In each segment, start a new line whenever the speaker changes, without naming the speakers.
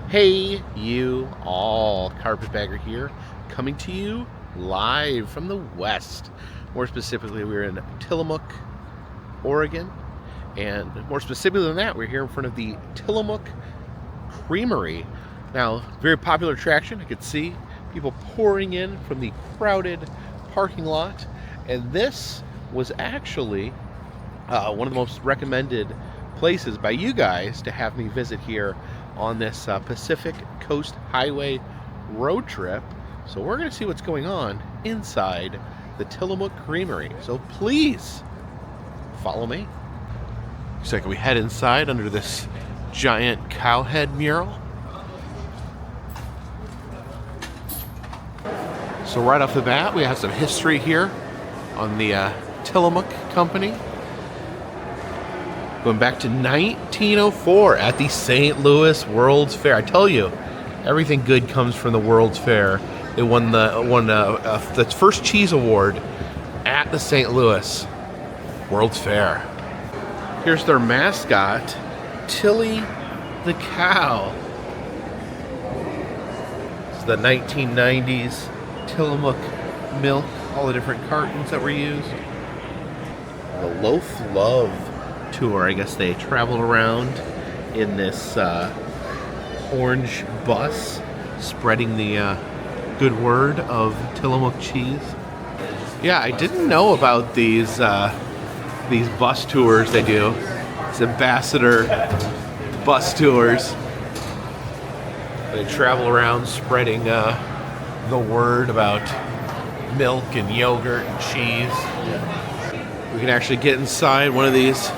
Hey, you all, Carpetbagger here, coming to you live from the West. More specifically, we're in Tillamook, Oregon, and more specifically than that, we're here in front of the Tillamook Creamery. Now, very popular attraction. I could see people pouring in from the crowded parking lot, and this was actually one of the most recommended places by you guys to have me visit here on this Pacific Coast Highway road trip. So we're going to see what's going on inside the Tillamook Creamery. So please follow me. Looks like we head inside under this giant cow head mural. So right off the bat, we have some history here on the Tillamook Company. Going back to 1904 at the St. Louis World's Fair. I tell you, everything good comes from the World's Fair. They won the first cheese award at the St. Louis World's Fair. Here's their mascot, Tilly the cow. It's the 1990s Tillamook milk, all the different cartons that were used. The Loaf Love tour. I guess they traveled around in this orange bus, spreading the good word of Tillamook cheese. Yeah, I didn't know about these bus tours they do. It's ambassador bus tours. They travel around spreading the word about milk and yogurt and cheese. We can actually get inside one of these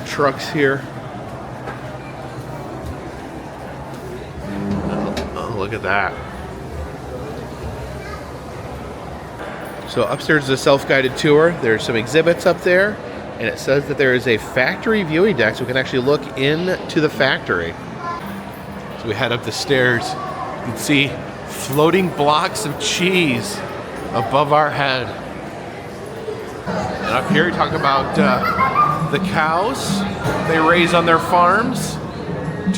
trucks here. Oh, look at that. So upstairs is a self-guided tour. There's some exhibits up there, and it says that there is a factory viewing deck, so we can actually look into the factory. So we head up the stairs. You can see floating blocks of cheese above our head. And up here we talk about the cows they raise on their farms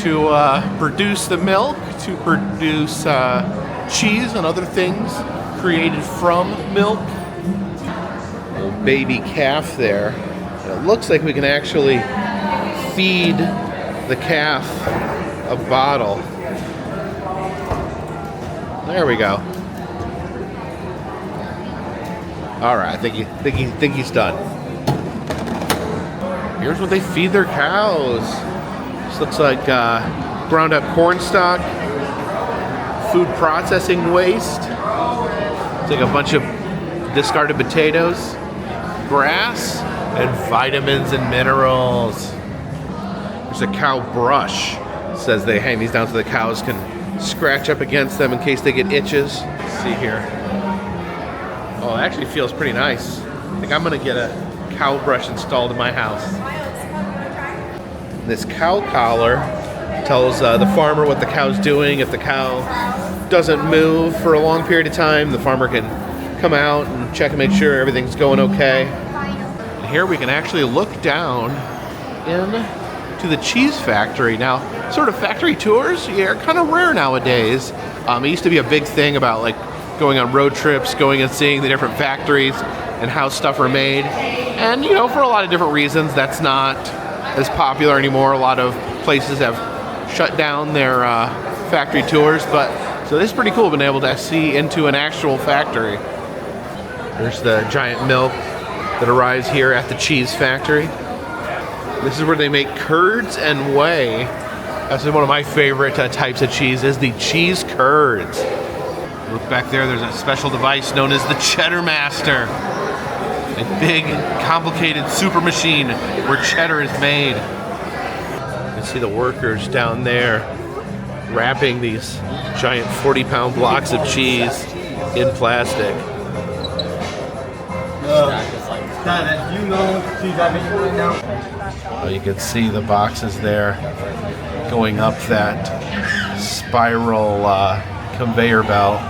to produce the milk, to produce cheese and other things created from milk. Little baby calf there. And it looks like we can actually feed the calf a bottle. There we go. All right, I think he's done. Here's what they feed their cows. This looks like ground up corn stalk, food processing waste. It's like a bunch of discarded potatoes, grass, and vitamins and minerals. There's a cow brush. It says they hang these down so the cows can scratch up against them in case they get itches. Let's see here. Oh, it actually feels pretty nice. I think I'm gonna get a cow brush installed in my house. This cow collar tells the farmer what the cow's doing. If the cow doesn't move for a long period of time, the farmer can come out and check and make sure everything's going okay. And here we can actually look down into the cheese factory. Now, sort of factory tours are kind of rare nowadays. It used to be a big thing about like going on road trips, going and seeing the different factories and how stuff are made. And, you know, for a lot of different reasons, that's not as popular anymore. A lot of places have shut down their factory tours, but so this is pretty cool being able to see into an actual factory. There's the giant milk that arrives here at the cheese factory. This is where they make curds and whey. That's one of my favorite types of cheese, is the cheese curds. Look back there, there's a special device known as the Cheddar Master. A big, complicated super machine where cheddar is made. You can see the workers down there wrapping these giant 40-pound blocks of cheese in plastic. You can see the boxes there going up that spiral conveyor belt.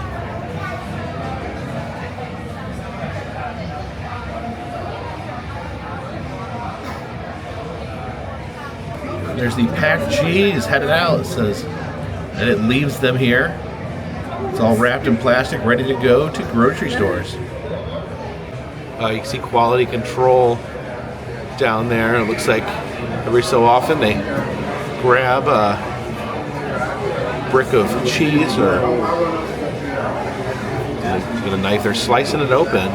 There's the packed cheese headed out. It says and it leaves them here. It's all wrapped in plastic, ready to go to grocery stores. You can see quality control down there. It looks like every so often they grab a brick of cheese or with a knife. They're slicing it open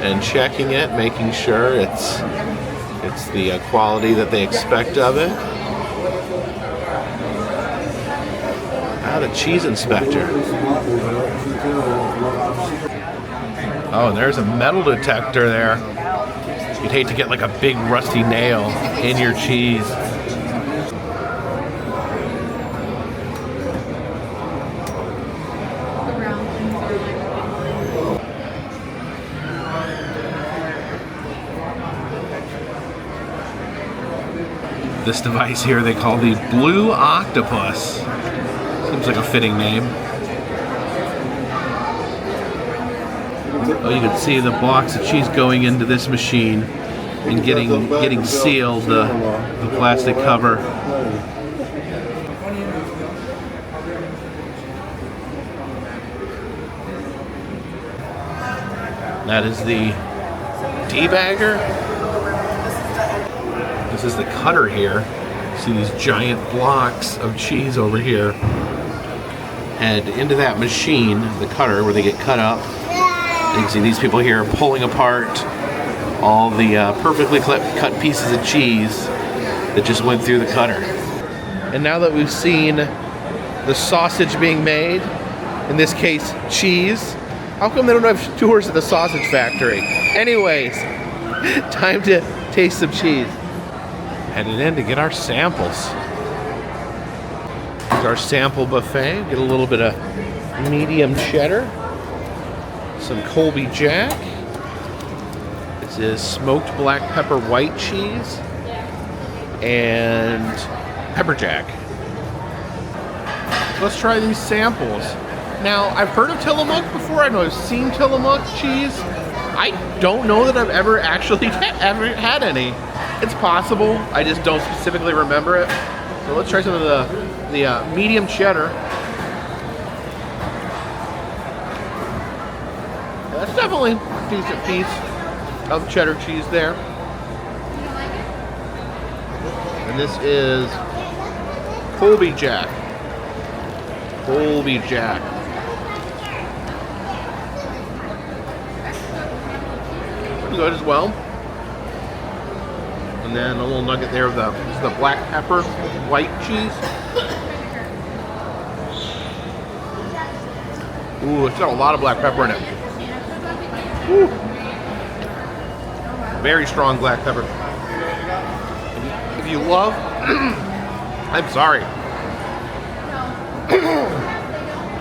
and checking it, making sure it's the quality that they expect of it. The cheese inspector. Oh, and there's a metal detector there. You'd hate to get like a big rusty nail in your cheese. This device here they call the Blue Octopus. Seems like a fitting name. Oh, you can see the box of cheese going into this machine and getting sealed, the plastic cover. That is the debagger. This is the cutter here. See these giant blocks of cheese over here. And into that machine, the cutter, where they get cut up. You can see these people here pulling apart all the perfectly cut pieces of cheese that just went through the cutter. And now that we've seen the sausage being made, in this case cheese, how come they don't have tours at the sausage factory? Anyways, time to taste some cheese. Headed in to get our samples. Here's our sample buffet. Get a little bit of medium cheddar, some Colby Jack. This is smoked black pepper white cheese and pepper jack. Let's try these samples. Now, I've heard of Tillamook before. I know I've seen Tillamook cheese. I don't know that I've ever actually ever had any. It's possible. I just don't specifically remember it. So let's try some of the medium cheddar. That's definitely a decent piece of cheddar cheese there. And this is Colby Jack. Colby Jack. Pretty good as well. And then a little nugget there of the black pepper white cheese. Ooh, it's got a lot of black pepper in it. Ooh. Very strong black pepper. If you love, I'm sorry,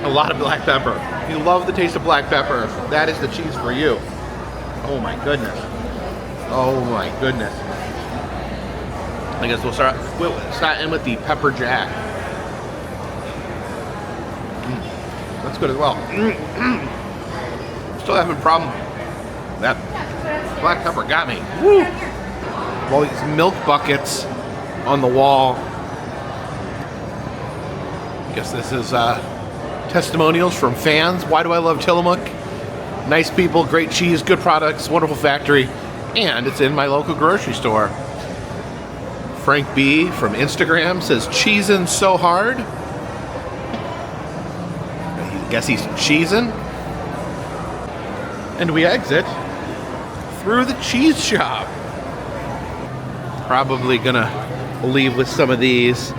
a lot of black pepper. If you love the taste of black pepper, that is the cheese for you. Oh my goodness. Oh my goodness. I guess we'll start in with the pepper jack. That's good as well. Still having a problem. That black pepper got me. Woo! All these milk buckets on the wall. I guess this is testimonials from fans. Why do I love Tillamook? Nice people, great cheese, good products, wonderful factory, and it's in my local grocery store. Frank B from Instagram says, cheesin' so hard. I guess he's cheesin'. And we exit through the cheese shop. Probably gonna leave with some of these.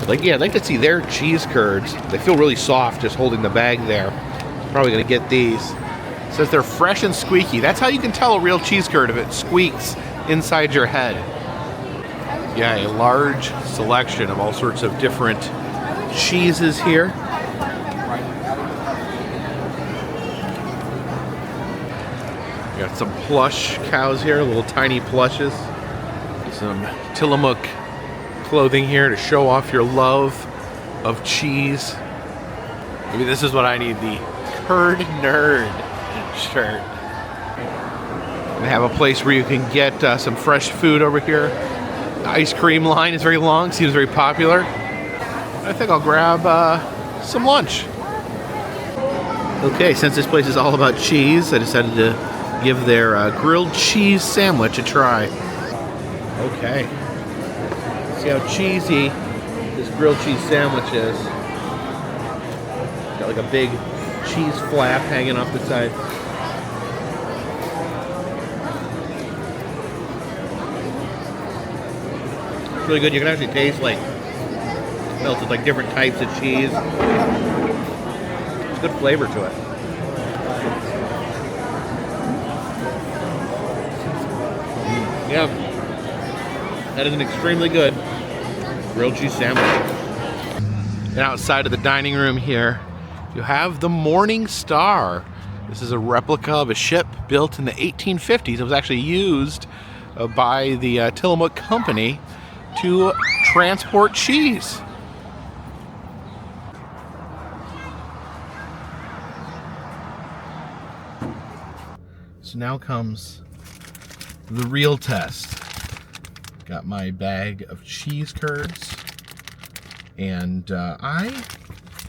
Like, yeah, I'd like to see their cheese curds. They feel really soft just holding the bag there. Probably gonna get these. It says they're fresh and squeaky. That's how you can tell a real cheese curd, if it squeaks inside your head. Yeah, a large selection of all sorts of different cheeses here. Got some plush cows here, little tiny plushes. Some Tillamook clothing here to show off your love of cheese. Maybe this is what I need, the Curd Nerd shirt. They have a place where you can get some fresh food over here. The ice cream line is very long, seems very popular. I think I'll grab some lunch. Okay, since this place is all about cheese, I decided to give their grilled cheese sandwich a try. Okay. See how cheesy this grilled cheese sandwich is. Got like a big cheese flap hanging off the side. It's really good. You can actually taste like melted like different types of cheese. It's good flavor to it. Yeah, that is an extremely good grilled cheese sandwich. And outside of the dining room here, you have the Morning Star. This is a replica of a ship built in the 1850s. It was actually used by the Tillamook Company to transport cheese. So now comes the real test. Got my bag of cheese curds, and I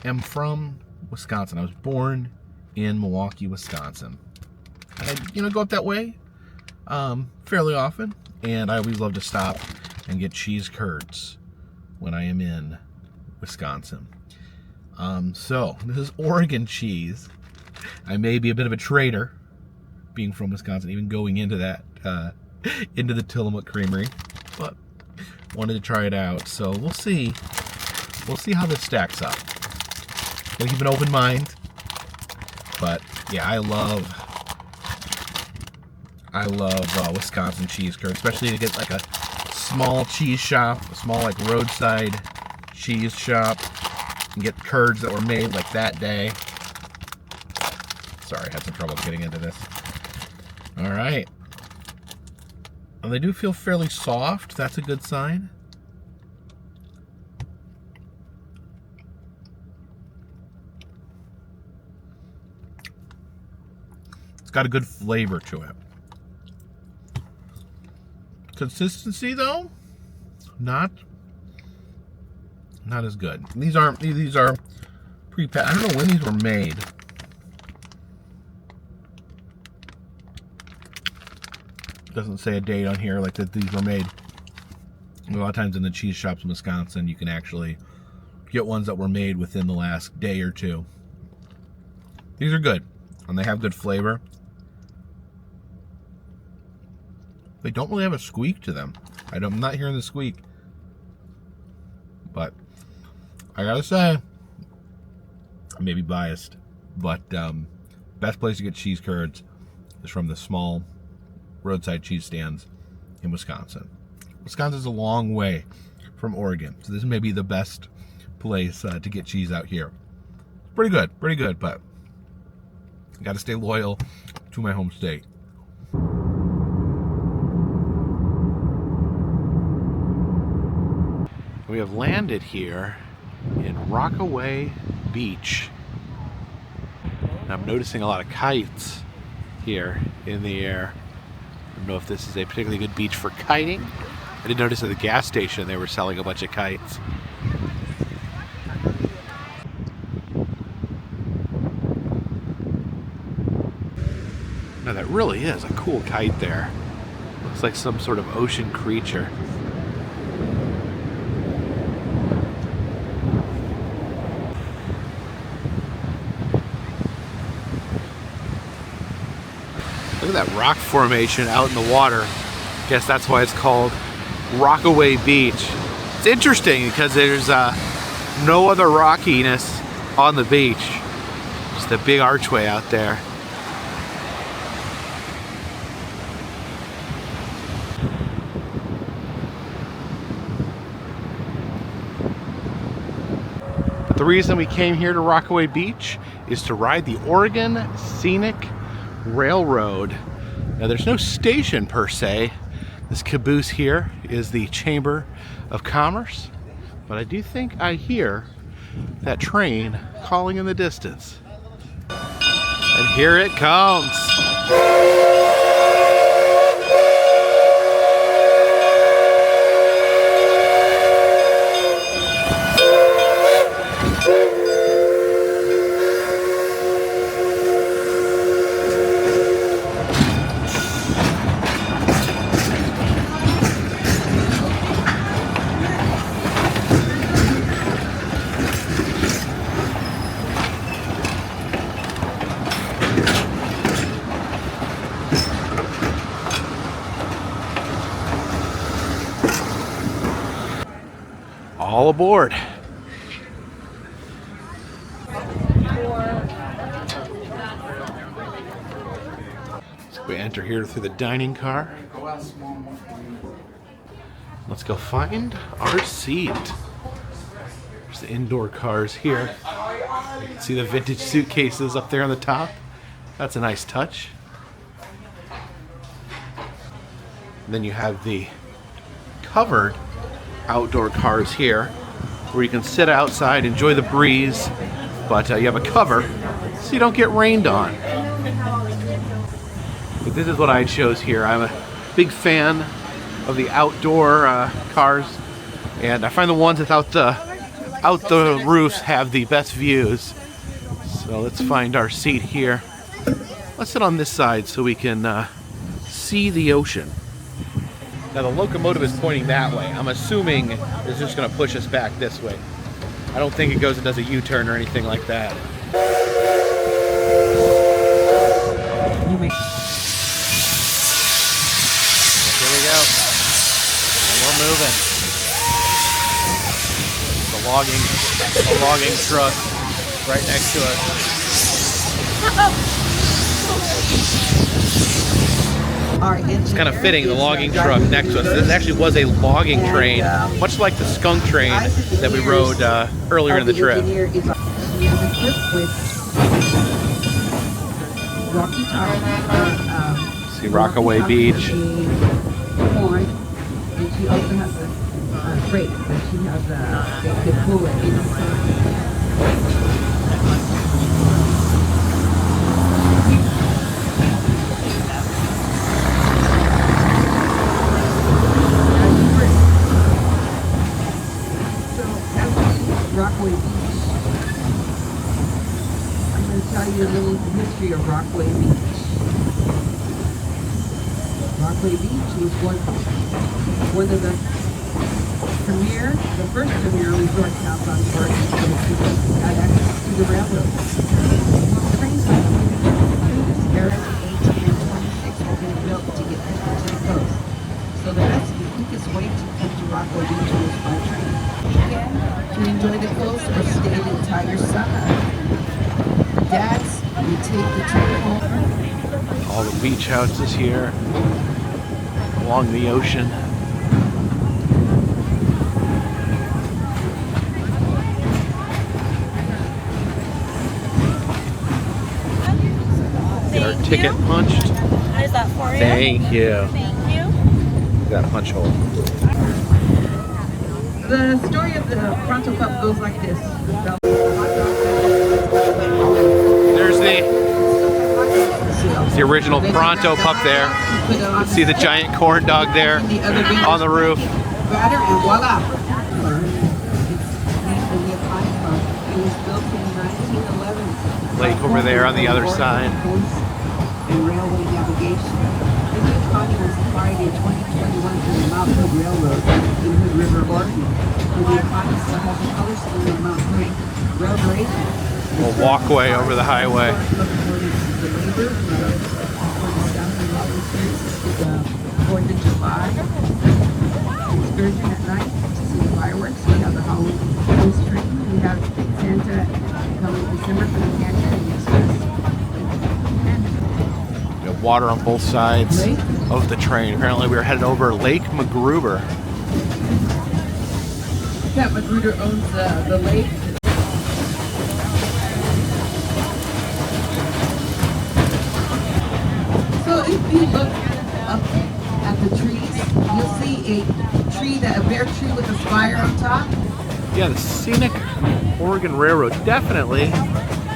am from Wisconsin. I was born in Milwaukee, Wisconsin. And I, go up that way fairly often, and I always love to stop and get cheese curds when I am in Wisconsin. So this is Oregon cheese. I may be a bit of a traitor, being from Wisconsin, even going into that into the Tillamook Creamery, but wanted to try it out. So we'll see how this stacks up. Gonna keep an open mind, but yeah, I love Wisconsin cheese curds, especially to get like a small cheese shop, a small like roadside cheese shop, and get curds that were made like that day. Sorry, I had some trouble getting into this. All right. And they do feel fairly soft. That's a good sign. It's got a good flavor to it. Consistency, though, not as good. These are pre-packed. I don't know when these were made. Doesn't say a date on here like that these were made. A lot of times in the cheese shops in Wisconsin, you can actually get ones that were made within the last day or two. These are good, and they have good flavor. They don't really have a squeak to them. I'm not hearing the squeak. But I gotta say, I may be biased, but best place to get cheese curds is from the small roadside cheese stands in Wisconsin. Wisconsin's a long way from Oregon, so this may be the best place to get cheese out here. Pretty good, but I gotta stay loyal to my home state. We have landed here in Rockaway Beach. And I'm noticing a lot of kites here in the air. I don't know if this is a particularly good beach for kiting. I did notice at the gas station they were selling a bunch of kites. Now that really is a cool kite there. Looks like some sort of ocean creature. Look at that rock formation out in the water. I guess that's why it's called Rockaway Beach. It's interesting because there's no other rockiness on the beach. Just a big archway out there. But the reason we came here to Rockaway Beach is to ride the Oregon Scenic Railroad. Now there's no station per se. This caboose here is the Chamber of Commerce, but I do think I hear that train calling in the distance. And here it comes. All aboard. So we enter here through the dining car. Let's go find our seat. There's the indoor cars here. You can see the vintage suitcases up there on the top. That's a nice touch. And then you have the covered outdoor cars here where you can sit outside, enjoy the breeze, but you have a cover so you don't get rained on. But this is what I chose here. I'm a big fan of the outdoor cars, and I find the ones without the roofs have the best views. So let's find our seat here. Let's sit on this side so we can see the ocean. Now the locomotive is pointing that way. I'm assuming it's just going to push us back this way. I don't think it goes and does a U-turn or anything like that. Here we go. And we're moving. The logging truck right next to us. It's kind of fitting, the logging truck next to us. This actually was a logging train, much like the skunk train that we rode earlier in the trip. See Rockaway Beach.
And she also has a freight, but she has they pull it inside. Rockaway Beach. I'm going to tell you a little history of Rockaway Beach. Rockaway Beach was one of the first premier resort towns on Earth that had access to the railroad. Train systems in 1826 had been built to get people to the coast. So the quickest way to come to Rockaway Beach was by train. To enjoy the coast or stay the entire summer. Dads, we take the train home.
All the beach houses here along the ocean. Get our ticket punched.
Is that for you?
Thank you.
Thank you.
Got a punch hole.
The story of the Pronto Pup goes like this.
There's the original Pronto Pup there. You can see the giant corn dog there on the roof.
Batter and voila. It was built in 1911.
Lake over there on the other side.
And railway navigation. The new conning was acquired in 2021 from the Mount Hood Railroad in Hood River, Oregon. The conning still has the color scheme of Mount Hood Railroad.
A walkway over the highway.
The 4th of July. Excursion at night to see the fireworks. We have the Halloween Coast train. We have Santa coming December for the Canyon Express.
Water on both sides of the train. Apparently we were headed over Lake Magruder.
Yeah, Magruder owns the lake. So if you look up at the trees, you'll see a bare tree with a spire on top.
Yeah, the Scenic Oregon Railroad, definitely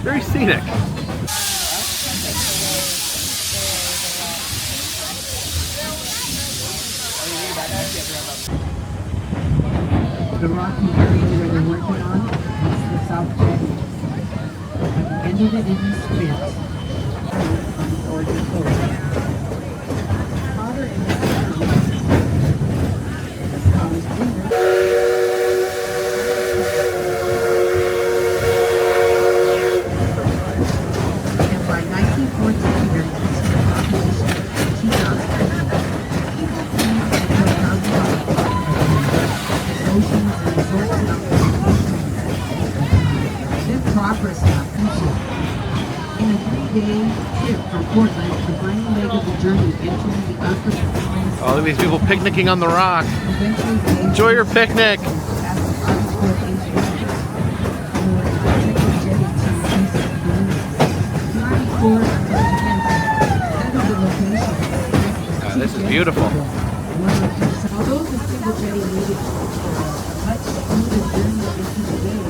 very scenic.
The rocky area where they're working on is the South Jetty. Ended it in the sprint on the Oregon coast. Hotter and and by 1914, there was a population of 2,000. Oceans and resorts 3-day trip from Portland, the final leg of the journey entering the unpredictable.
All of these people picnicking on the rock. Enjoy your picnic. This is beautiful.
Although the single jetty needed much smoother journey into the bay,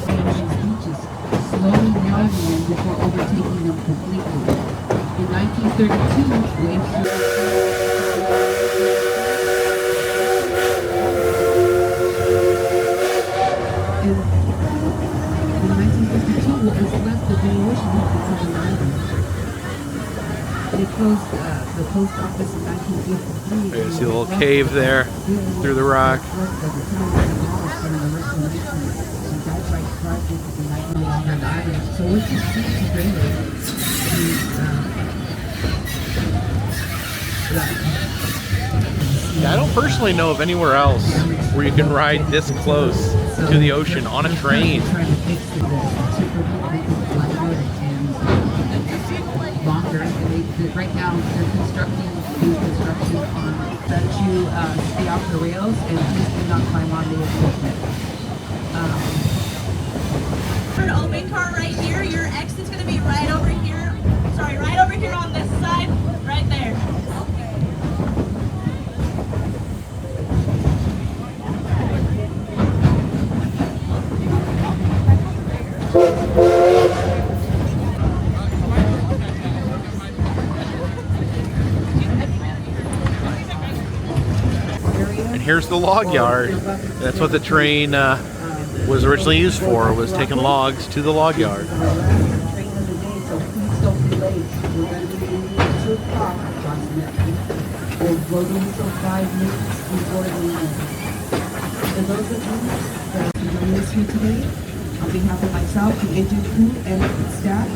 and beaches slowly narrowing them before overtaking them completely. In 1932, what was left of the ocean had become an island. They closed the post office in 1953.
You see a little cave there through the rock.
So what you see today
Yeah, I don't personally know of anywhere else where you can ride this close to the ocean on a train.
Right now, they're construction on that you stay off the rails and please do not climb on the equipment.
For an open car right here, your exit's going to be right over here. Sorry, right over here on this side, right there.
Here's the log yard. That's what the train was originally used for, was taking logs to the log yard.
On behalf of myself, the engine crew, and staff,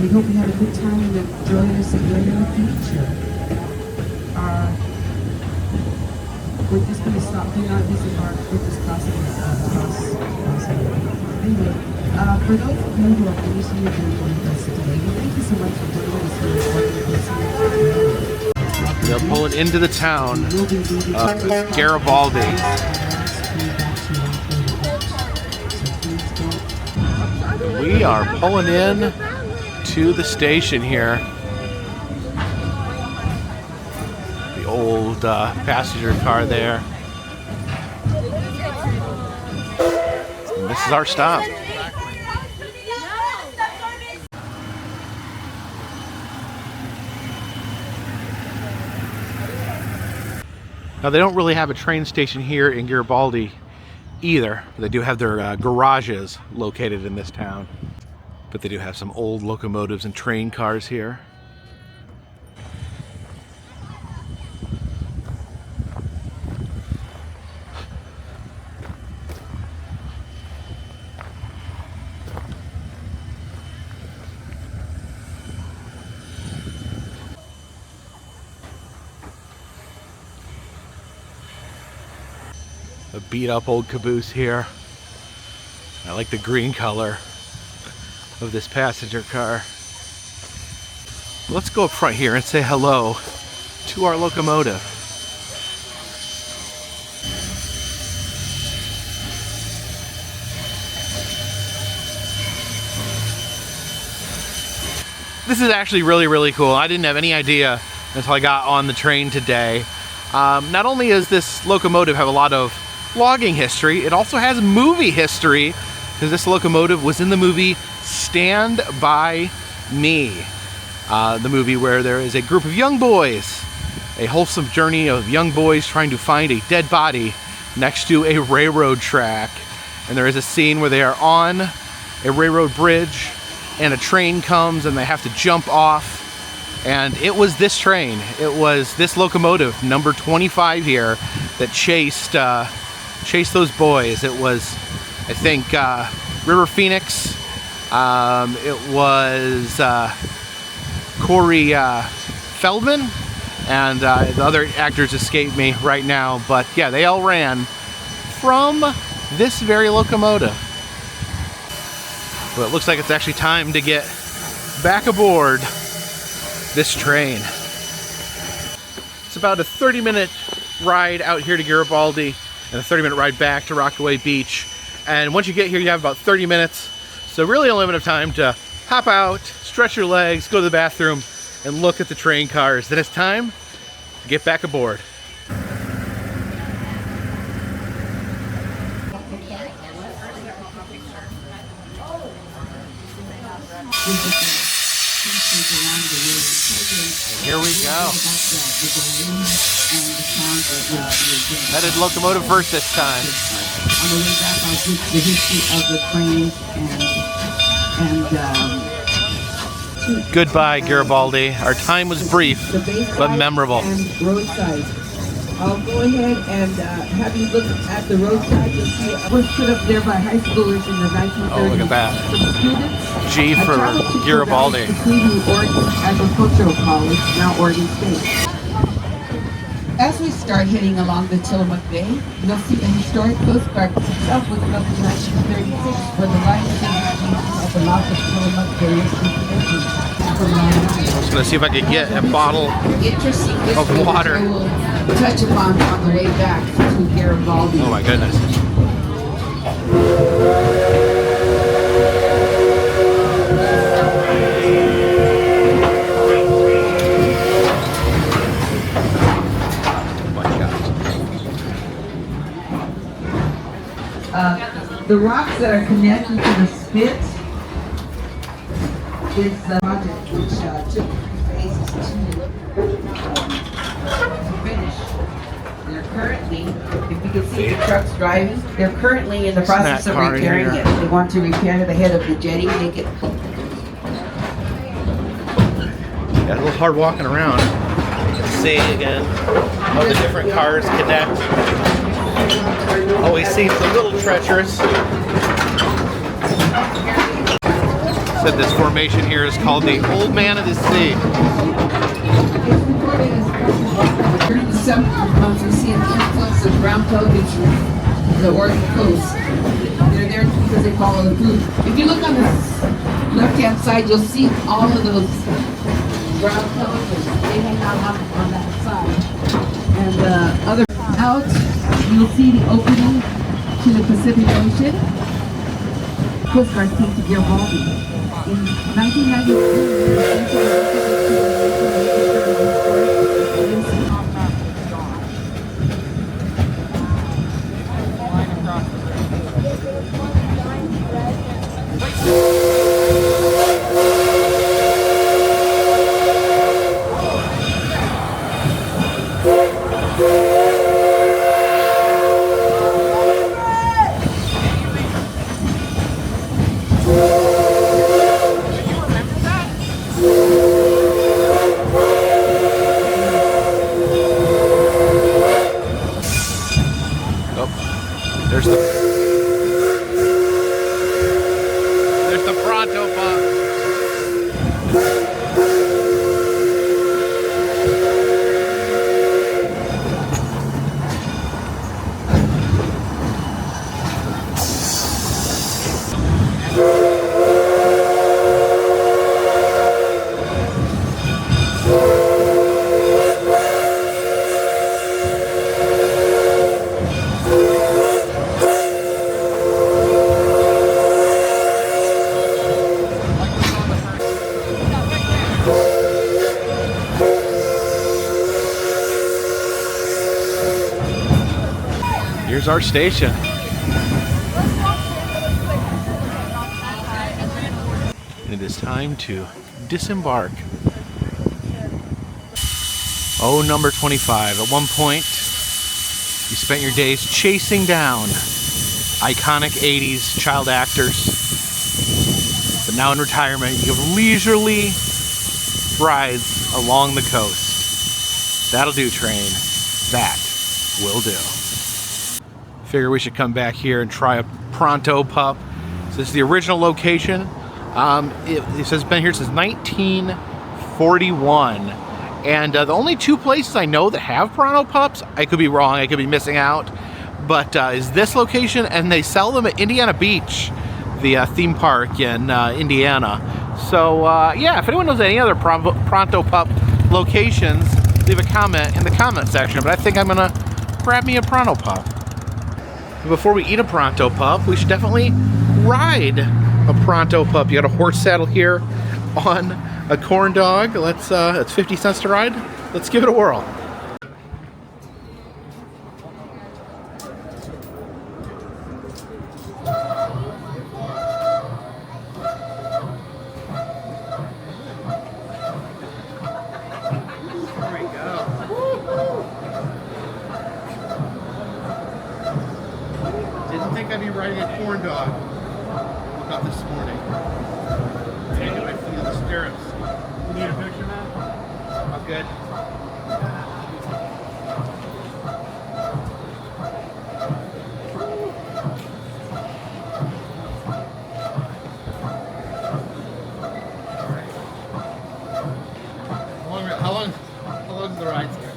we hope you had a good time and enjoy us again in the future. We're just going to stop. Do not disembark with this crossing Anyway, for those of you who are finishing your journey with us today, thank you so much for joining us here.
They're pulling into the town of Garibaldi. We are pulling in to the station here. Old passenger car there. And this is our stop. Now they don't really have a train station here in Garibaldi either. They do have their garages located in this town. But they do have some old locomotives and train cars here. A beat up old caboose here. I like the green color of this passenger car. Let's go up front here and say hello to our locomotive. This is actually really cool. I didn't have any idea until I got on the train today. Not only does this locomotive have a lot of logging history, it also has movie history, because this locomotive was in the movie Stand By Me, the movie where there is a group of young boys, a wholesome journey of young boys trying to find a dead body next to a railroad track. And there is a scene where they are on a railroad bridge and a train comes and they have to jump off. And it was this train, it was this locomotive, number 25 here, that chased those boys. It was, I think, River Phoenix. It was Corey Feldman, and the other actors escape me right now. But yeah, they all ran from this very locomotive. But it looks like it's actually time to get back aboard this train. It's about a 30-minute ride out here to Garibaldi and a 30-minute ride back to Rockaway Beach. And once you get here, you have about 30 minutes. So really only enough time to hop out, stretch your legs, go to the bathroom, and look at the train cars. Then it's time to get back aboard. Here we go. Headed locomotive first this time.
On the way back, I'll give the history of the trains and
Goodbye, Garibaldi. Our time was brief, but memorable.
And roadside. I'll go ahead and have you look at the roadside. You'll see it was put up there by high schoolers in the 1930s.
Oh, look at that.
Some students.
G for Garibaldi.
Oregon Agricultural College, now Oregon State. As we start heading along the Tillamook Bay, you'll see a historic Coast Guard itself was built in 1936 for the life-saving of the mouth of Tillamook Bay.
I was going to see if I could get a bottle of water.
I will touch upon on the way back to Garibaldi.
Oh my goodness.
The rocks that are connected to the spit is the project which took phases to finish. They're currently, if you can see the trucks driving, they're currently in the process of repairing it. They want to repair the head of the jetty, make it.
Got a little hard walking around. See again how the different cars connect. Always seems a little treacherous. Said this formation here is called the Old Man of the Sea.
During the summer months, we see an influx of brown pelicans from the Oregon coast. They're there because they follow the food. If you look on the left-hand side, you'll see all of those brown pelicans. They hang out on that side. And other out, you'll see the opening to the Pacific Ocean. Coast Guard came to Garibaldi. In 1993,
There's the Pronto Pup. Here's our station. And it is time to disembark. Oh, number 25. At one point, you spent your days chasing down iconic 80s child actors. But now in retirement, you have leisurely rides along the coast. That'll do, train. That will do. Figure we should come back here and try a Pronto Pup. So this is the original location. It says it's been here since 1941. And the only two places I know that have Pronto Pups, I could be wrong, I could be missing out, but is this location, and they sell them at Indiana Beach, the theme park in Indiana. So yeah, if anyone knows any other Pronto Pup locations, leave a comment in the comment section. But I think I'm gonna grab me a Pronto Pup. Before we eat a Pronto Pup, we should definitely ride a Pronto Pup. You got a horse saddle here on a corn dog. It's 50 cents to ride. Let's give it a whirl. Didn't think I'd be riding a corn dog. Woke up this morning. Man, I feel the stirrups.
You need a picture, man?
I'm good. How long is the ride here?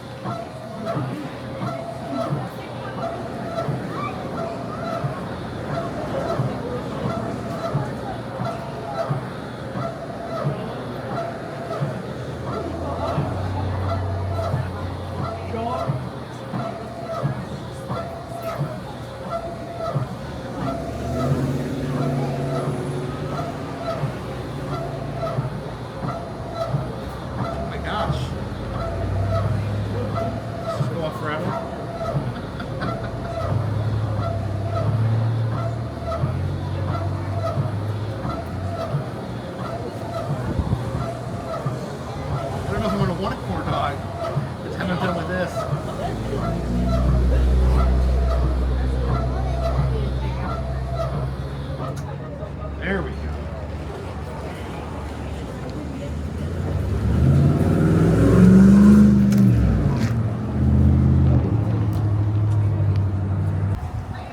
There we go.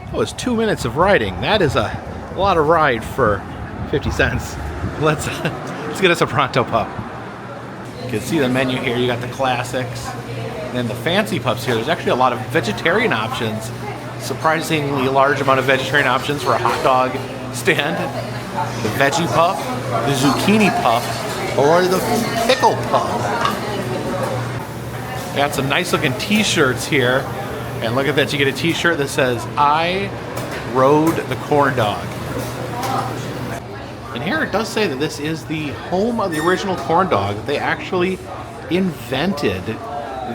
That was 2 minutes of riding. That is a lot of ride for 50 cents. Let's get us a Pronto Pup. You can see the menu here. You got the classics. And then the fancy pups here. There's actually a lot of vegetarian options. Surprisingly large amount of vegetarian options for a hot dog stand. The veggie pup, the zucchini pup, or the pickle pup. Got some nice looking t-shirts here. And look at that, you get a t-shirt that says, I rode the corn dog. And here it does say that this is the home of the original corn dog. They actually invented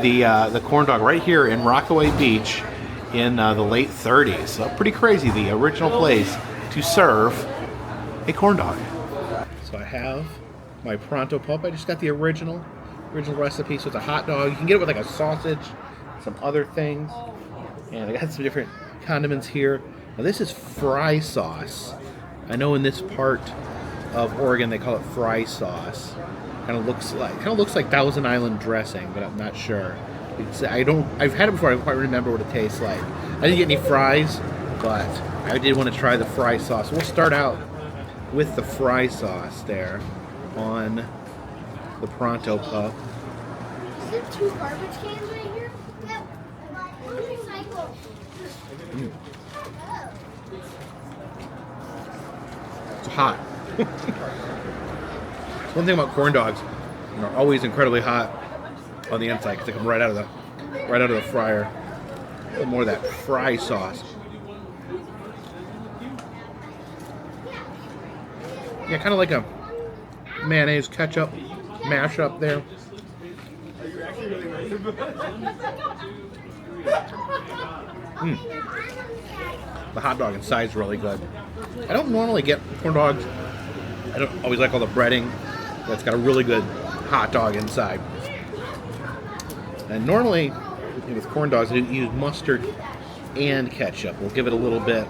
the corn dog right here in Rockaway Beach in the late 30s. So pretty crazy, the original place to serve a corn dog. So I have my Pronto Pup. I just got the original recipe. So it's a hot dog. You can get it with like a sausage, some other things. And I got some different condiments here. Now this is fry sauce. I know in this part of Oregon they call it fry sauce. Kind of looks like Thousand Island dressing, but I'm not sure. I've had it before. I don't quite remember what it tastes like. I didn't get any fries, but I did want to try the fry sauce. We'll start out with the fry sauce there on the Pronto Pup.
Is there 2 garbage cans right here? Yep. Recycle.
It's hot. One thing about corn dogs, they're always incredibly hot on the inside because they come right out of the fryer. A little more of that fry sauce. Yeah, kind of like a mayonnaise ketchup mashup there. The hot dog inside is really good. I don't normally get corn dogs. I don't always like all the breading. That's got a really good hot dog inside. And normally with corn dogs, I use mustard and ketchup. We'll give it a little bit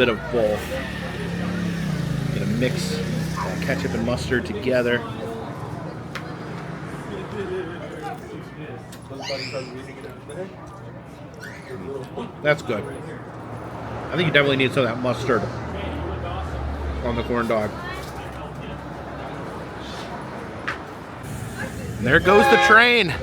of both. Gonna mix ketchup and mustard together. That's good. I think you definitely need some of that mustard on the corn dog. And there goes the train.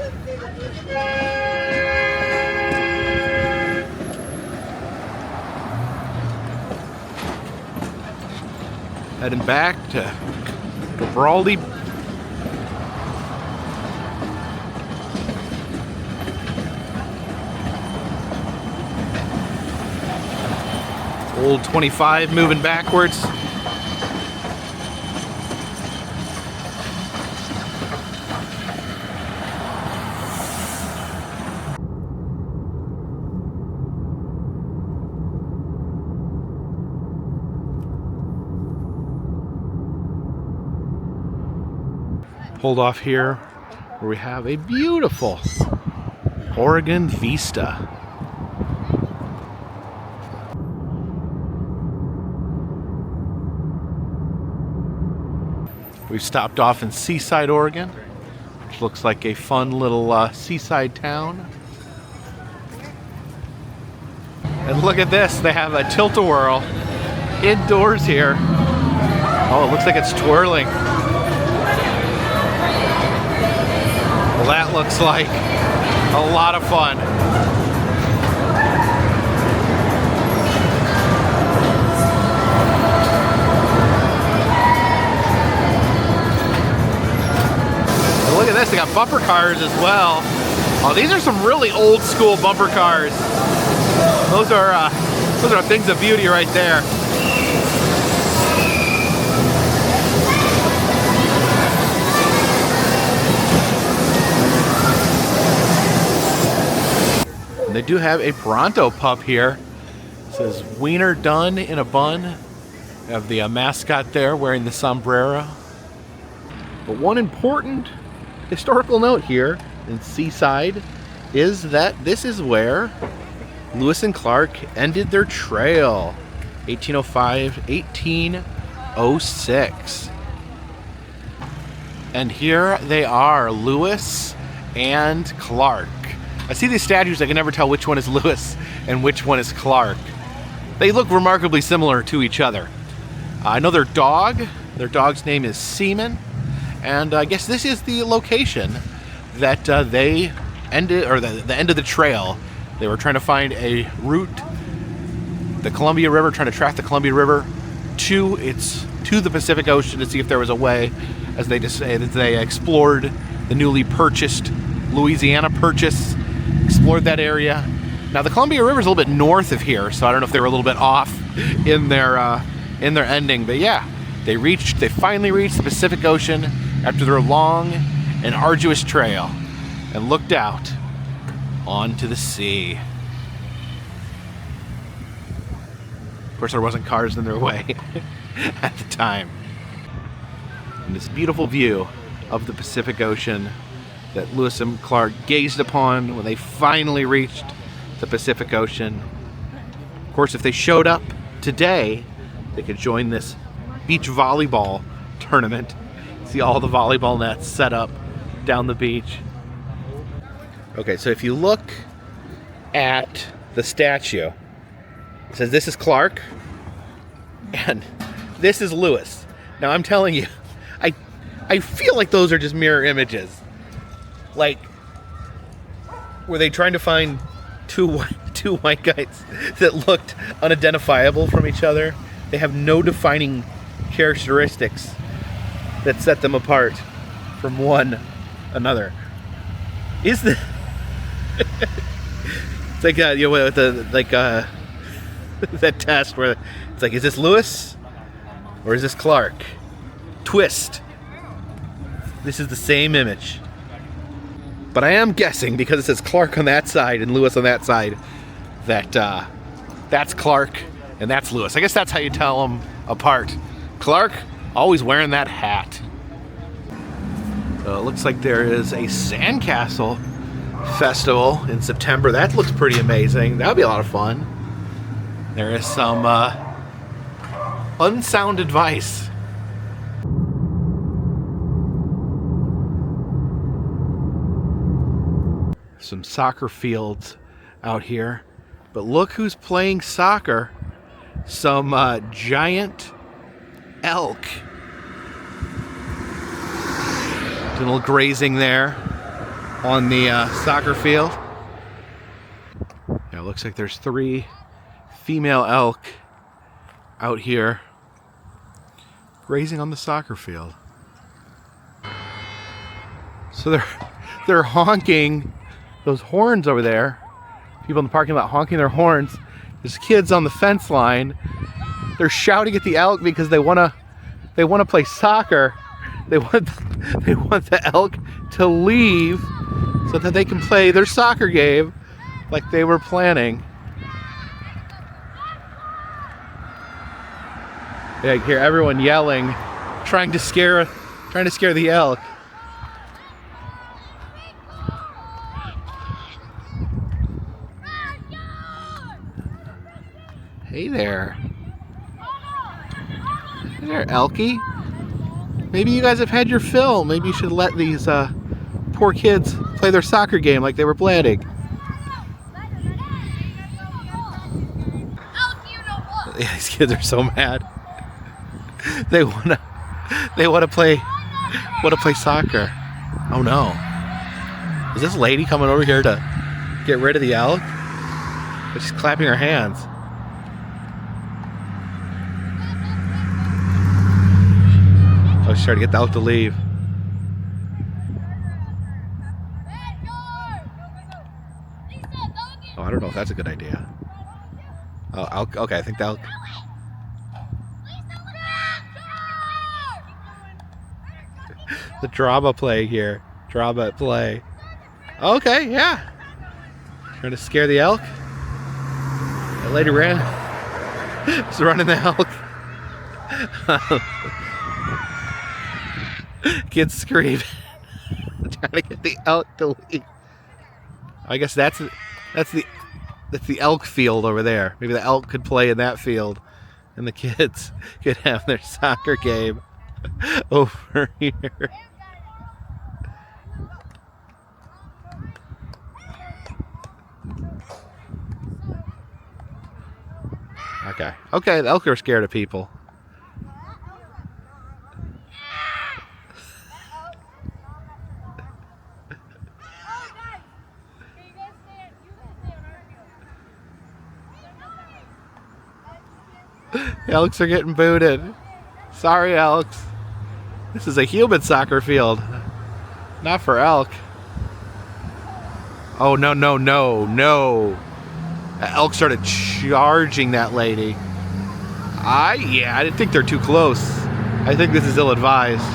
Heading back to Brawley. Old 25 moving backwards. Pulled off here where we have a beautiful Oregon vista. We've stopped off in Seaside, Oregon, which looks like a fun little seaside town. And look at this, they have a tilt-a-whirl indoors here. Oh, it looks like it's twirling. Well, that looks like a lot of fun. And look at this, they got bumper cars as well. Oh, these are some really old school bumper cars. Those are things of beauty right there. And they do have a Pronto Pup here. It says wiener done in a bun. They have the mascot there wearing the sombrero. But one important historical note here in Seaside is that this is where Lewis and Clark ended their trail. 1805, 1806. And here they are, Lewis and Clark. I see these statues, I can never tell which one is Lewis and which one is Clark. They look remarkably similar to each other. I know their dog's name is Seaman, and I guess this is the location that they ended, or the end of the trail. They were trying to find a route, the Columbia River, trying to track the Columbia River to the Pacific Ocean to see if there was a way, as they explored the newly purchased Louisiana Purchase. Explored that area. Now the Columbia River is a little bit north of here, so I don't know if they were a little bit off in their ending. But yeah, they finally reached the Pacific Ocean after their long and arduous trail, and looked out onto the sea. Of course, there wasn't cars in their way at the time. And this beautiful view of the Pacific Ocean that Lewis and Clark gazed upon when they finally reached the Pacific Ocean. Of course, if they showed up today, they could join this beach volleyball tournament. See all the volleyball nets set up down the beach. Okay, so if you look at the statue, it says this is Clark and this is Lewis. Now I'm telling you, I feel like those are just mirror images. Like, were they trying to find two white guys that looked unidentifiable from each other? They have no defining characteristics that set them apart from one another. Is the it's like with the that test where it's like, is this Lewis or is this Clark? Twist. This is the same image. But I am guessing, because it says Clark on that side and Lewis on that side, that that's Clark and that's Lewis. I guess that's how you tell them apart. Clark, always wearing that hat. It looks like there is a sandcastle festival in September. That looks pretty amazing. That would be a lot of fun. There is some unsound advice. Some soccer fields out here, but look who's playing soccer. Some giant elk. Doing a little grazing there on the soccer field. Yeah, it looks like there's 3 female elk out here grazing on the soccer field. So they're honking those horns over there. People in the parking lot honking their horns. There's kids on the fence line. They're shouting at the elk because they want to play soccer. They want the elk to leave so that they can play their soccer game like they were planning. Yeah, you hear everyone yelling, trying to scare the elk. Hey there. Hey there, Elkie. Maybe you guys have had your fill. Maybe you should let these poor kids play their soccer game like they were planning. Yeah, these kids are so mad. They wanna play soccer. Oh no. Is this lady coming over here to get rid of the elk? But she's clapping her hands. Oh, she's trying to get the elk to leave. Oh, I don't know if that's a good idea. Oh, elk. Okay, I think the elk. The drama play here. Drama at play. Okay, yeah. Trying to scare the elk. That lady ran. Just running the elk. Kids scream. Trying to get the elk to leave. I guess that's the elk field over there. Maybe the elk could play in that field, and the kids could have their soccer game over here. Okay, the elk are scared of people. The elks are getting booted. Sorry, elks. This is a human soccer field, not for elk. Oh, no. The elk started charging that lady. I didn't think they're too close. I think this is ill-advised.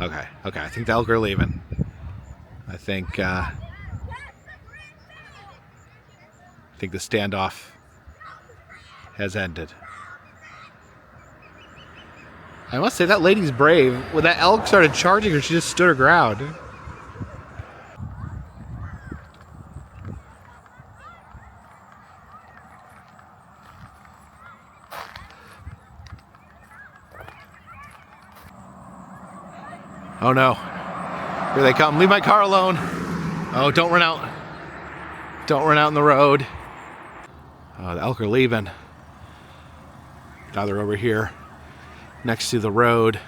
Okay, I think the elk are leaving. I think the standoff has ended. I must say, that lady's brave. When that elk started charging her, she just stood her ground. Oh no. Here they come. Leave my car alone. Oh, don't run out. Don't run out in the road. The elk are leaving. Now they're over here next to the road.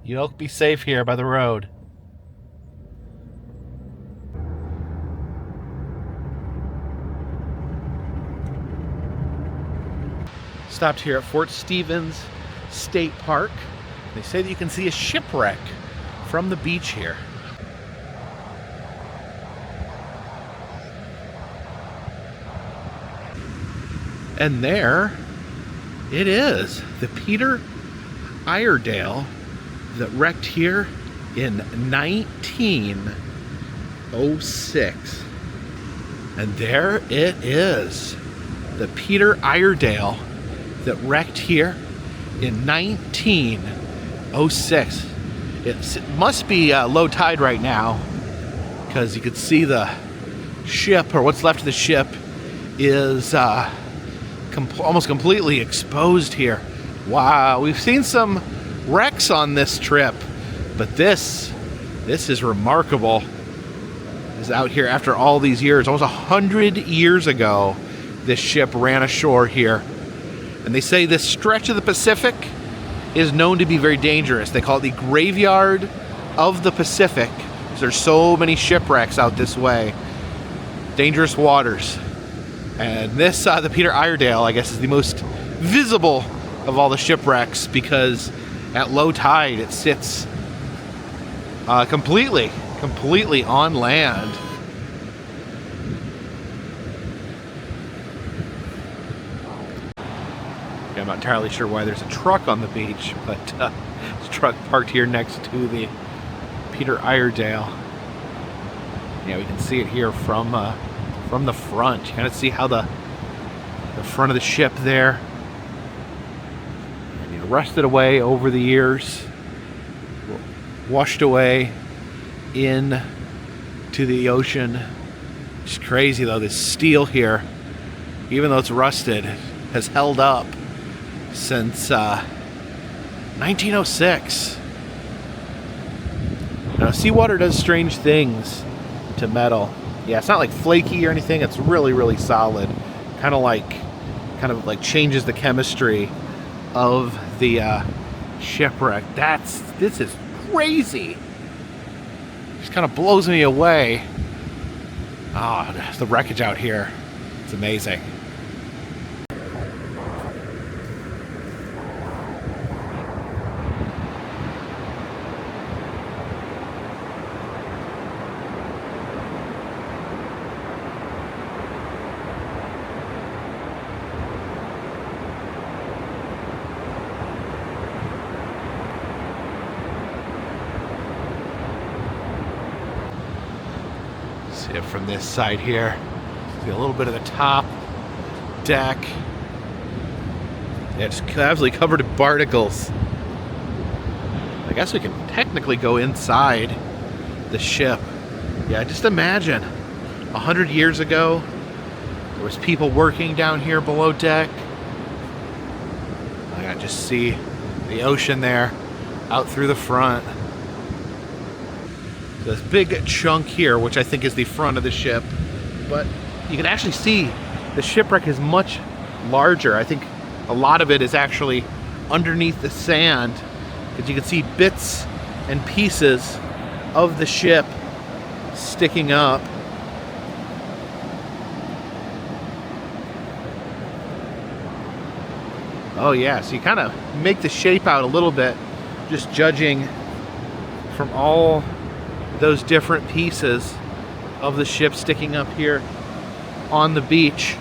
You elk be safe here by the road. Stopped here at Fort Stevens State Park. They say that you can see a shipwreck from the beach here. And there it is, the Peter Iredale that wrecked here in 1906. And there it is, the Peter Iredale that wrecked here in 1906. It must be low tide right now, because you could see the ship, or what's left of the ship, is almost completely exposed here. Wow, we've seen some wrecks on this trip, but this is remarkable. It's out here after all these years. Almost 100 years ago, this ship ran ashore here. And they say this stretch of the Pacific is known to be very dangerous. They call it the graveyard of the Pacific. There's so many shipwrecks out this way. Dangerous waters. And this, the Peter Iredale, I guess, is the most visible of all the shipwrecks because at low tide it sits completely on land. Yeah, I'm not entirely sure why there's a truck on the beach, but this truck parked here next to the Peter Iredale. Yeah, we can see it here from the front. You kind of see how the front of the ship there, and, rusted away over the years, washed away in to the ocean. It's crazy though, this steel here, even though it's rusted, has held up since 1906. Now, seawater does strange things to metal. Yeah, it's not like flaky or anything. It's really, really solid. Kind of like changes the chemistry of the shipwreck. This is crazy. Just kind of blows me away. Ah, the wreckage out here. It's amazing. See it from this side here. See a little bit of the top deck. Yeah, it's absolutely covered in barnacles. I guess we can technically go inside the ship. Yeah, just imagine 100 years ago, there was people working down here below deck. I can just see the ocean there out through the front. This big chunk here, which I think is the front of the ship, but you can actually see the shipwreck is much larger. I think a lot of it is actually underneath the sand, because you can see bits and pieces of the ship sticking up. Oh yeah, so you kind of make the shape out a little bit, just judging from all those different pieces of the ship sticking up here on the beach.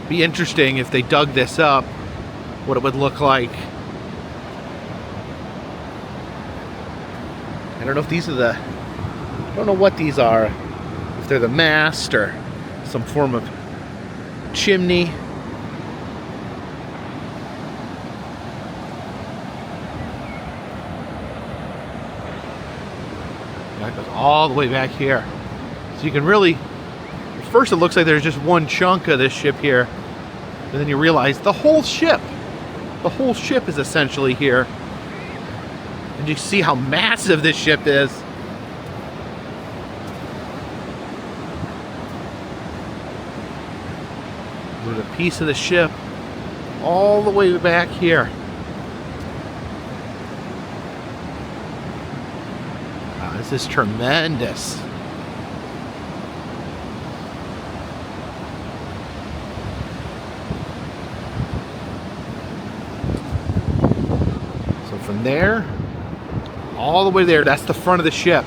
Be interesting if they dug this up, what it would look like. I don't know if these are I don't know what these are, if they're the mast or some form of chimney. That goes all the way back here. So you can really, at first it looks like there's just one chunk of this ship here, and then you realize the whole ship is essentially here. And you see how massive this ship is. There's a piece of the ship all the way back here. Wow, this is tremendous. So from there, all the way there, that's the front of the ship.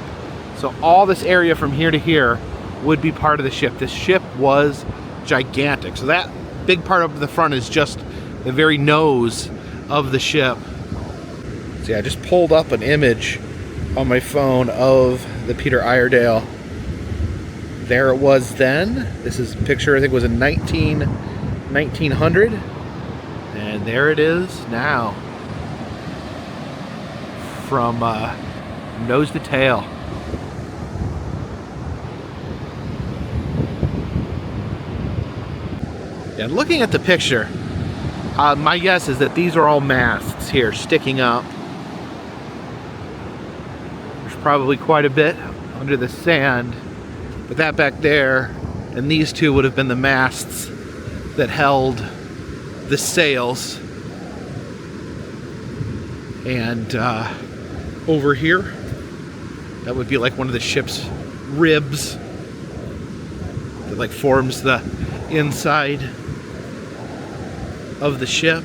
So all this area from here to here would be part of the ship. This ship was gigantic. So that big part of the front is just the very nose of the ship. See, I just pulled up an image on my phone of the Peter Iredale. There it was then. This is a picture, I think it was in 1900. And there it is now. From nose to tail. And looking at the picture, my guess is that these are all masts here sticking up. There's probably quite a bit under the sand, but that back there and these two would have been the masts that held the sails. And over here, that would be like one of the ship's ribs that like forms the inside of the ship.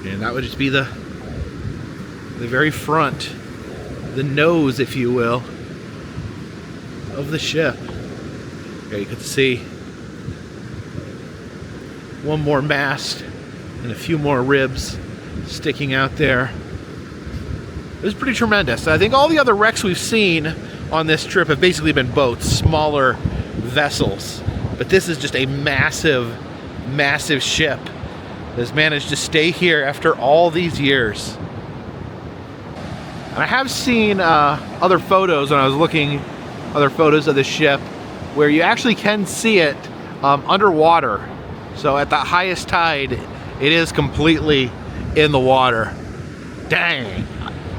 And that would just be the very front, the nose, if you will, of the ship. There you can see one more mast and a few more ribs sticking out there. It was pretty tremendous. I think all the other wrecks we've seen on this trip have basically been boats, smaller vessels. But this is just a massive, massive ship that has managed to stay here after all these years. And I have seen other photos when I was looking, other photos of the ship, where you actually can see it underwater. So at the highest tide, it is completely in the water. Dang.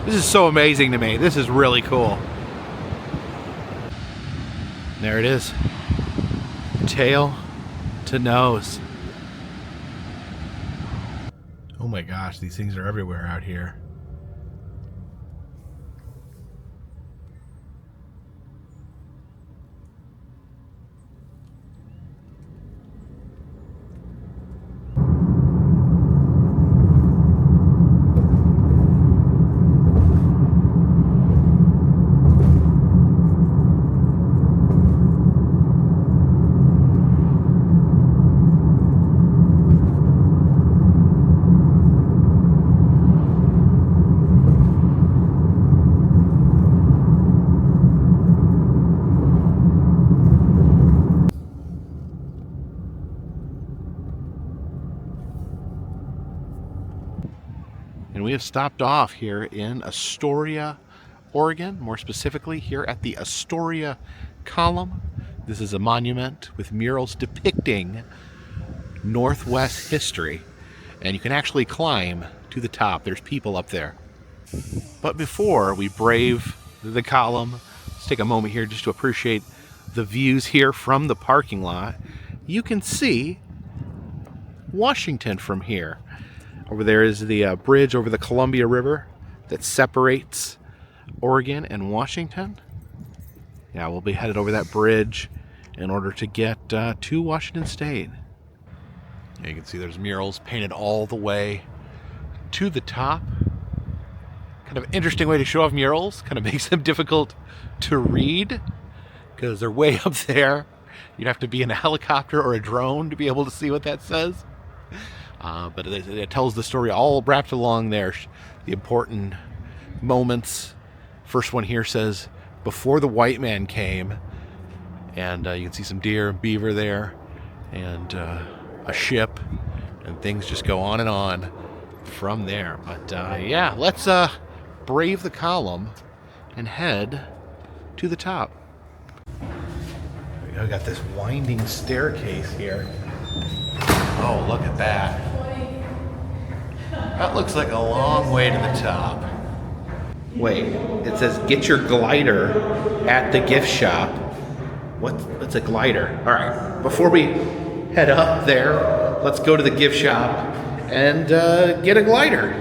This is so amazing to me. This is really cool. There it is. Tail to nose. Oh my gosh, these things are everywhere out here. And we have stopped off here in Astoria, Oregon, more specifically here at the Astoria Column. This is a monument with murals depicting Northwest history, and you can actually climb to the top. There's people up there. But before we brave the column, let's take a moment here just to appreciate the views here from the parking lot. You can see Washington from here. Over there is the bridge over the Columbia River that separates Oregon and Washington. Yeah, we'll be headed over that bridge in order to get to Washington State. Yeah, you can see there's murals painted all the way to the top. Kind of interesting way to show off murals. Kind of makes them difficult to read because they're way up there. You'd have to be in a helicopter or a drone to be able to see what that says. But it tells the story all wrapped along there. The important moments. First one here says, before the white man came. And you can see some deer and beaver there. And a ship. And things just go on and on from there. But yeah, let's brave the column and head to the top. I got this winding staircase here. Oh, look at that. That looks like a long way to the top. Wait, it says get your glider at the gift shop. What's a glider? All right, before we head up there, let's go to the gift shop and get a glider.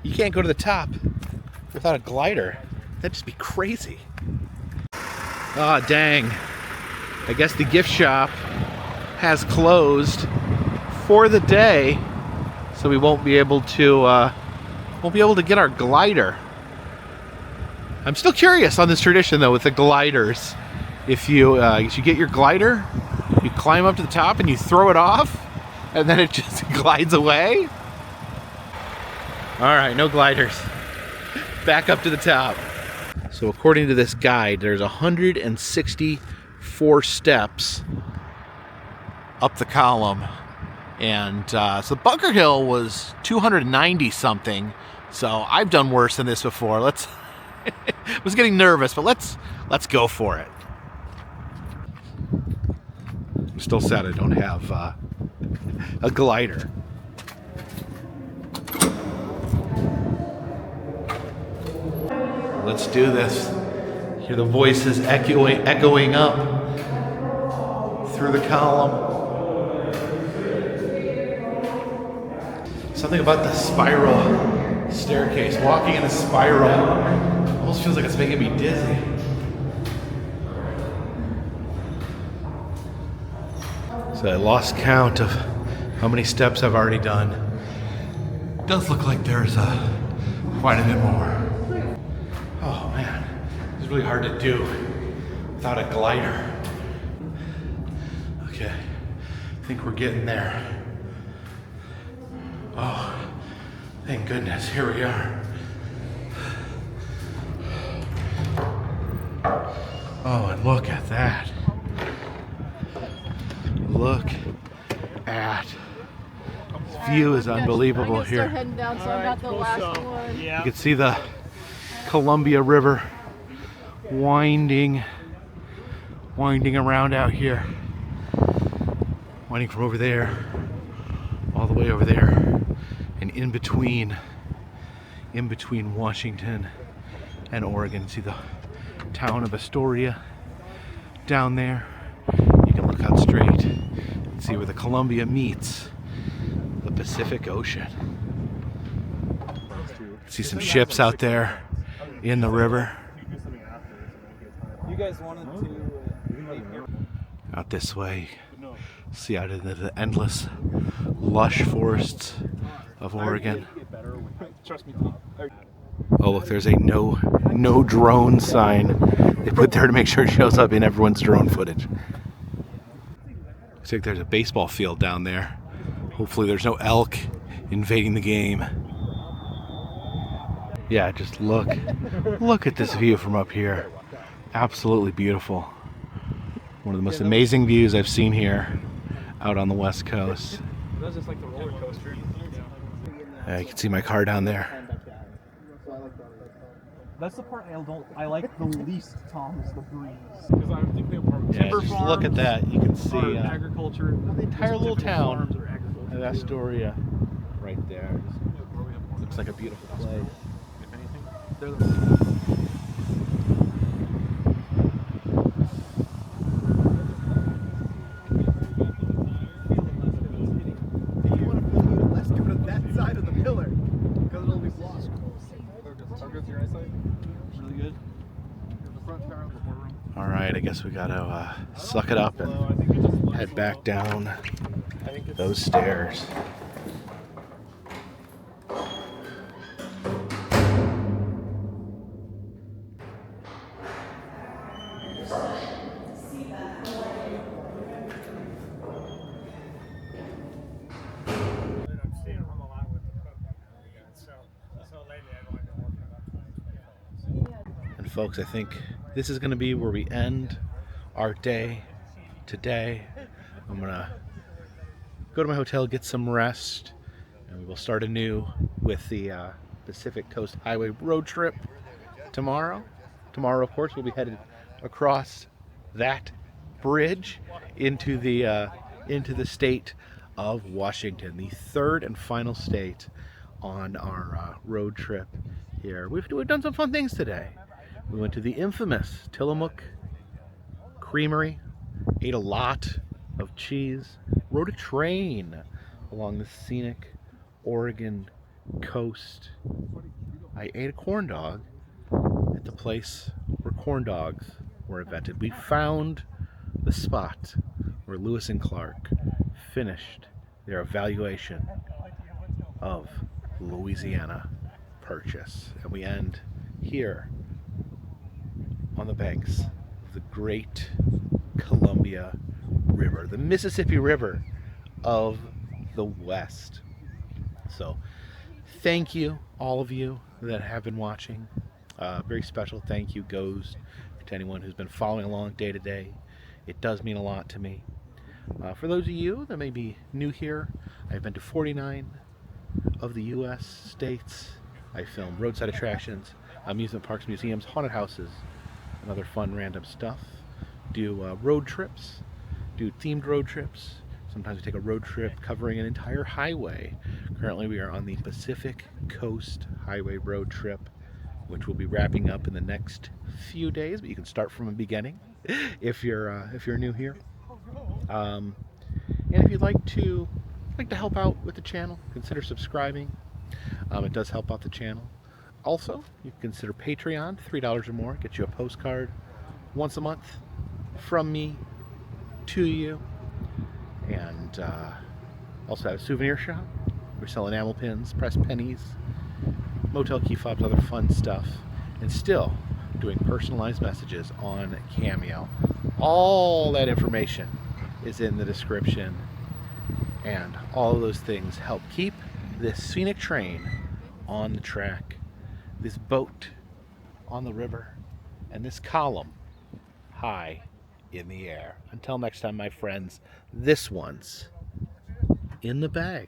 You can't go to the top without a glider. That'd just be crazy. Ah, dang. I guess the gift shop has closed for the day, so we won't be able to get our glider. I'm still curious on this tradition though with the gliders. If you get your glider, you climb up to the top and you throw it off, and then it just glides away. All right, no gliders. Back up to the top. So according to this guide, there's 164 steps up the column, and so Bunker Hill was 290 something. So I've done worse than this before. I was getting nervous, but let's go for it. I'm still sad I don't have a glider. Let's do this. Hear the voices echoing up through the column. Something about the spiral staircase. Walking in a spiral almost feels like it's making me dizzy. So I lost count of how many steps I've already done. It does look like there's quite a bit more. Oh man, it's really hard to do without a glider. Okay, I think we're getting there. Oh, thank goodness, here we are. Oh, and look at that. Look at this view is unbelievable here.
Heading down, so I got the last one.
You can see the Columbia River winding around out here. Winding from over there all the way over there. And in between Washington and Oregon, see the town of Astoria down there. You can look out straight and see where the Columbia meets the Pacific Ocean. See some ships out there in the river.
You guys wanted to
Out this way, see out into the endless, lush forests of Oregon. Oh look, there's a no drone sign they put there to make sure it shows up in everyone's drone footage. Looks like there's a baseball field down there. Hopefully there's no elk invading the game. Yeah, just look at this view from up here. Absolutely beautiful. One of the most amazing views I've seen here out on the West Coast.
That's just like the roller coaster.
You can see my car down there.
That's the part I like the least, Tom, is the breeze. Because I think they are
Yeah, just look at that. You can see
agriculture.
the entire little town of Astoria right there. Just looks like a beautiful place.
If anything, they're the
Alright, I guess we gotta suck it up and head back down those stairs. And folks, I think this is going to be where we end our day today. I'm going to go to my hotel, get some rest, and we will start anew with the Pacific Coast Highway road trip tomorrow. Tomorrow, of course, we'll be headed across that bridge into the state of Washington, the third and final state on our road trip here. We've done some fun things today. We went to the infamous Tillamook Creamery, ate a lot of cheese, rode a train along the scenic Oregon coast. I ate a corn dog at the place where corn dogs were invented. We found the spot where Lewis and Clark finished their evaluation of Louisiana Purchase. And we end here on the banks of the great Columbia River, the Mississippi River of the West. So thank you, all of you that have been watching. Very special thank you goes to anyone who's been following along day to day. It does mean a lot to me. For those of you that may be new here, I've been to 49 of the U.S. states. I film roadside attractions, amusement parks, museums, haunted houses, and other fun random stuff. Do road trips, do themed road trips. Sometimes we take a road trip covering an entire highway. Currently we are on the Pacific Coast Highway road trip which will be wrapping up in the next few days, but you can start from the beginning if you're new here. And if you'd like to help out with the channel, consider subscribing. It does help out the channel. Also, you can consider Patreon, $3 or more, get you a postcard once a month from me to you. And also have a souvenir shop. We're selling enamel pins, pressed pennies, motel key fobs, other fun stuff, and still doing personalized messages on Cameo. All that information is in the description, and all of those things help keep this scenic train on the track, this boat on the river, and this column high in the air. Until next time, my friends, this one's in the bag.